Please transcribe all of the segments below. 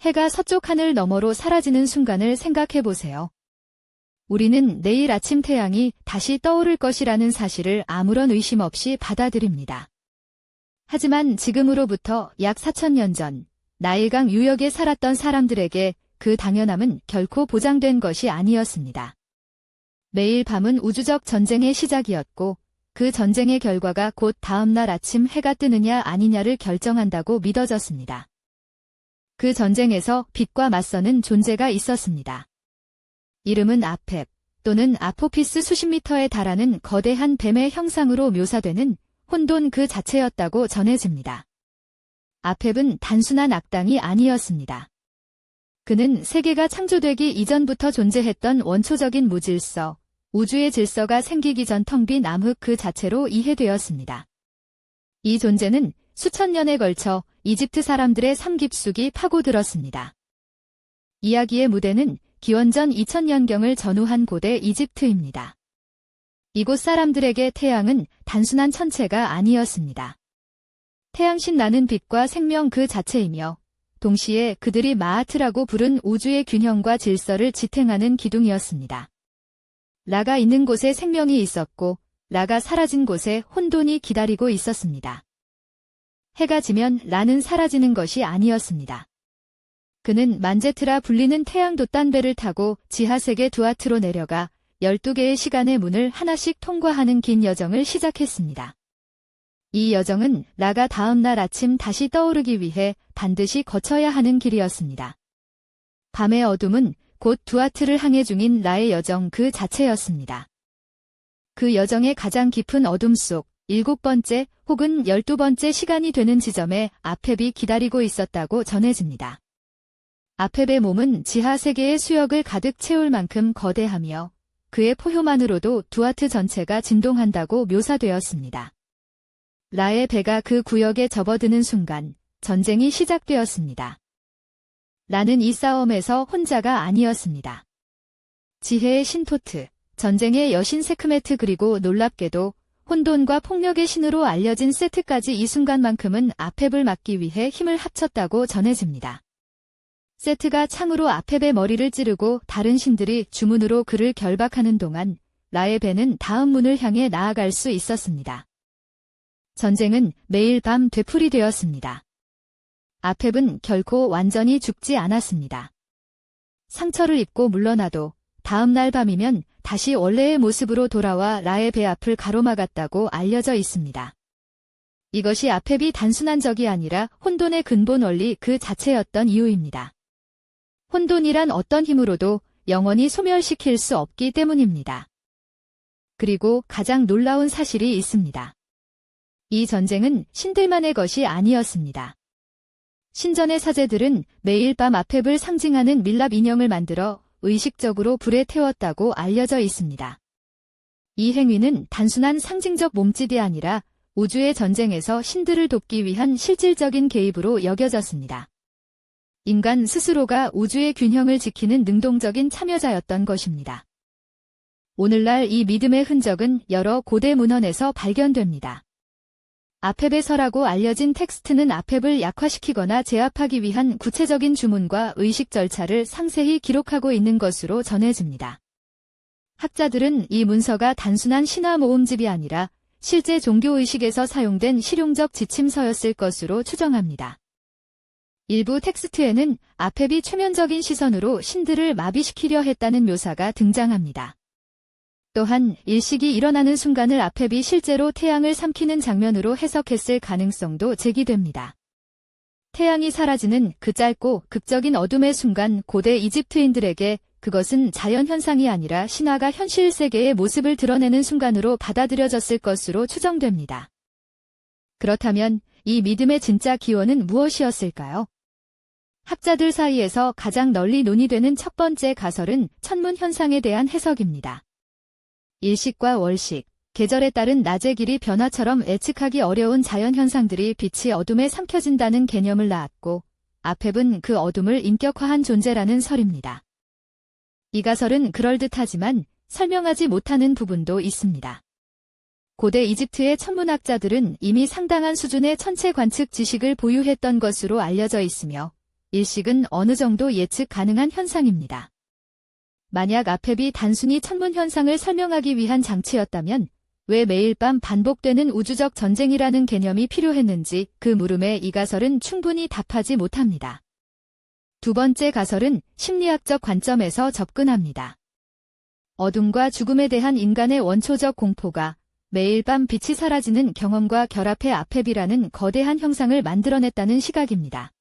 해가 서쪽 하늘 너머로 사라지는 순간을 생각해 보세요. 우리는 내일 아침 태양이 다시 떠오를 것이라는 사실을 아무런 의심 없이 받아들입니다. 하지만 지금으로부터 약 4000년 전 나일강 유역에 살았던 사람들에게 그 당연함은 결코 보장된 것이 아니었습니다. 매일 밤은 우주적 전쟁의 시작이었고 그 전쟁의 결과가 곧 다음날 아침 해가 뜨느냐 아니냐를 결정한다고 믿어졌습니다. 그 전쟁에서 빛과 맞서는 존재가 있었습니다. 이름은 아펩 또는 아포피스 수십 미터에 달하는 거대한 뱀의 형상으로 묘사되는 혼돈 그 자체였다고 전해집니다. 아펩은 단순한 악당이 아니었습니다. 그는 세계가 창조되기 이전부터 존재했던 원초적인 무질서, 우주의 질서가 생기기 전 텅 빈 암흑 그 자체로 이해되었습니다. 이 존재는 수천 년에 걸쳐 이집트 사람들의 삶 깊숙이 파고들었습니다. 이야기의 무대는 기원전 2000년경을 전후한 고대 이집트입니다. 이곳 사람들에게 태양은 단순한 천체가 아니었습니다. 태양신 나는 빛과 생명 그 자체이며 동시에 그들이 마아트라고 부른 우주의 균형과 질서를 지탱하는 기둥이었습니다. 라가 있는 곳에 생명이 있었고 라가 사라진 곳에 혼돈이 기다리고 있었습니다. 해가 지면 라는 사라지는 것이 아니었습니다. 그는 만제트라 불리는 태양 돛단배를 타고 지하세계 두아트로 내려가 12개의 시간의 문을 하나씩 통과하는 긴 여정을 시작했습니다. 이 여정은 라가 다음 날 아침 다시 떠오르기 위해 반드시 거쳐야 하는 길이었습니다. 밤의 어둠은 곧 두아트를 항해 중인 라의 여정 그 자체였습니다. 그 여정의 가장 깊은 어둠 속 7번째 혹은 12번째 시간이 되는 지점에 아펩이 기다리고 있었다고 전해집니다. 아펩의 몸은 지하 세계의 수역을 가득 채울 만큼 거대하며 그의 포효만으로도 두아트 전체가 진동한다고 묘사되었습니다. 라의 배가 그 구역에 접어드는 순간 전쟁이 시작되었습니다. 라는 이 싸움에서 혼자가 아니었습니다. 지혜의 신 토트, 전쟁의 여신 세크메트 그리고 놀랍게도 혼돈과 폭력의 신으로 알려진 세트까지 이 순간만큼은 아펩을 막기 위해 힘을 합쳤다고 전해집니다. 세트가 창으로 아펩의 머리를 찌르고 다른 신들이 주문으로 그를 결박하는 동안 라의 배는 다음 문을 향해 나아갈 수 있었습니다. 전쟁은 매일 밤 되풀이되었습니다. 아펩은 결코 완전히 죽지 않았습니다. 상처를 입고 물러나도 다음 날 밤이면 다시 원래의 모습으로 돌아와 라의 배 앞을 가로막았다고 알려져 있습니다. 이것이 아펩이 단순한 적이 아니라 혼돈의 근본 원리 그 자체였던 이유입니다. 혼돈이란 어떤 힘으로도 영원히 소멸시킬 수 없기 때문입니다. 그리고 가장 놀라운 사실이 있습니다. 이 전쟁은 신들만의 것이 아니었습니다. 신전의 사제들은 매일 밤 아펩을 상징하는 밀랍 인형을 만들어 의식적으로 불에 태웠다고 알려져 있습니다. 이 행위는 단순한 상징적 몸짓이 아니라 우주의 전쟁에서 신들을 돕기 위한 실질적인 개입으로 여겨졌습니다. 인간 스스로가 우주의 균형을 지키는 능동적인 참여자였던 것입니다. 오늘날 이 믿음의 흔적은 여러 고대 문헌에서 발견됩니다. 아펩의 서라고 알려진 텍스트는 아펩을 약화시키거나 제압하기 위한 구체적인 주문과 의식 절차를 상세히 기록하고 있는 것으로 전해집니다. 학자들은 이 문서가 단순한 신화 모음집이 아니라 실제 종교의식에서 사용된 실용적 지침서였을 것으로 추정합니다. 일부 텍스트에는 아펩이 최면적인 시선으로 신들을 마비시키려 했다는 묘사가 등장합니다. 또한 일식이 일어나는 순간을 아펩이 실제로 태양을 삼키는 장면으로 해석했을 가능성도 제기됩니다. 태양이 사라지는 그 짧고 극적인 어둠의 순간 고대 이집트인들에게 그것은 자연현상이 아니라 신화가 현실 세계의 모습을 드러내는 순간으로 받아들여졌을 것으로 추정됩니다. 그렇다면 이 믿음의 진짜 기원은 무엇이었을까요? 학자들 사이에서 가장 널리 논의되는 첫 번째 가설은 천문 현상에 대한 해석입니다. 일식과 월식, 계절에 따른 낮의 길이 변화처럼 예측하기 어려운 자연현상들이 빛이 어둠에 삼켜진다는 개념을 낳았고 아펩은 그 어둠을 인격화한 존재라는 설입니다. 이 가설은 그럴듯하지만 설명하지 못하는 부분도 있습니다. 고대 이집트의 천문학자들은 이미 상당한 수준의 천체 관측 지식을 보유했던 것으로 알려져 있으며 일식은 어느 정도 예측 가능한 현상입니다. 만약 아펩이 단순히 천문 현상을 설명하기 위한 장치였다면 왜 매일 밤 반복되는 우주적 전쟁이라는 개념이 필요했는지 그 물음에 이 가설은 충분히 답하지 못합니다. 두 번째 가설은 심리학적 관점에서 접근합니다. 어둠과 죽음에 대한 인간의 원초적 공포가 매일 밤 빛이 사라지는 경험과 결합해 아펩이라는 거대한 형상을 만들어냈다는 시각입니다.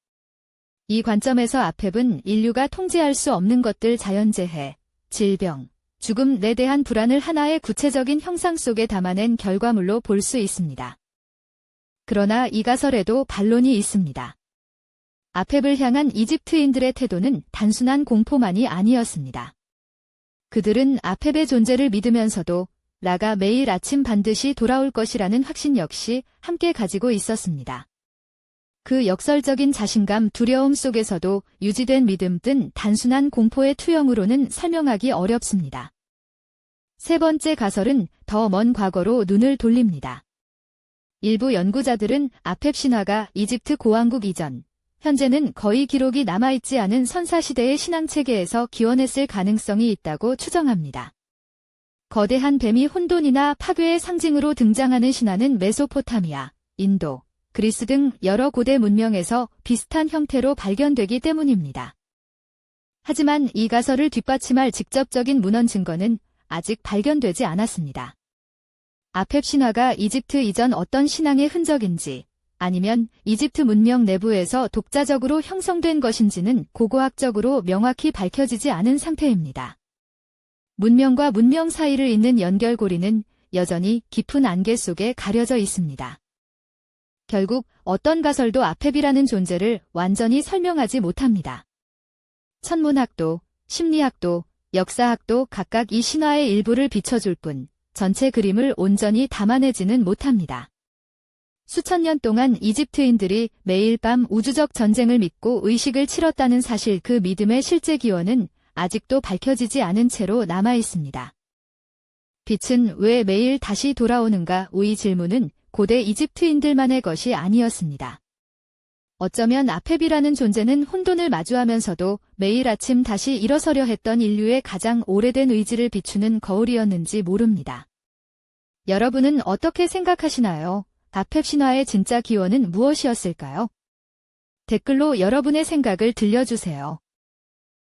이 관점에서 아펩은 인류가 통제할 수 없는 것들 자연재해, 질병, 죽음에 대한 불안을 하나의 구체적인 형상 속에 담아낸 결과물로 볼 수 있습니다. 그러나 이 가설에도 반론이 있습니다. 아펩을 향한 이집트인들의 태도는 단순한 공포만이 아니었습니다. 그들은 아펩의 존재를 믿으면서도 라가 매일 아침 반드시 돌아올 것이라는 확신 역시 함께 가지고 있었습니다. 그 역설적인 자신감, 두려움 속에서도 유지된 믿음 등 단순한 공포의 투영으로는 설명하기 어렵습니다. 세 번째 가설은 더 먼 과거로 눈을 돌립니다. 일부 연구자들은 아펩 신화가 이집트 고왕국 이전, 현재는 거의 기록이 남아있지 않은 선사시대의 신앙체계에서 기원했을 가능성이 있다고 추정합니다. 거대한 뱀이 혼돈이나 파괴의 상징으로 등장하는 신화는 메소포타미아, 인도, 그리스 등 여러 고대 문명에서 비슷한 형태로 발견되기 때문입니다. 하지만 이 가설을 뒷받침할 직접적인 문헌 증거는 아직 발견되지 않았습니다. 아펩 신화가 이집트 이전 어떤 신앙의 흔적인지 아니면 이집트 문명 내부에서 독자적으로 형성된 것인지는 고고학적으로 명확히 밝혀지지 않은 상태입니다. 문명과 문명 사이를 잇는 연결고리는 여전히 깊은 안개 속에 가려져 있습니다. 결국 어떤 가설도 아펩이라는 존재를 완전히 설명하지 못합니다. 천문학도, 심리학도, 역사학도 각각 이 신화의 일부를 비춰줄 뿐 전체 그림을 온전히 담아내지는 못합니다. 수천 년 동안 이집트인들이 매일 밤 우주적 전쟁을 믿고 의식을 치렀다는 사실, 그 믿음의 실제 기원은 아직도 밝혀지지 않은 채로 남아있습니다. 빛은 왜 매일 다시 돌아오는가? 이 질문은 고대 이집트인들만의 것이 아니었습니다. 어쩌면 아펩이라는 존재는 혼돈을 마주하면서도 매일 아침 다시 일어서려 했던 인류의 가장 오래된 의지를 비추는 거울이었는지 모릅니다. 여러분은 어떻게 생각하시나요? 아펩 신화의 진짜 기원은 무엇이었을까요? 댓글로 여러분의 생각을 들려주세요.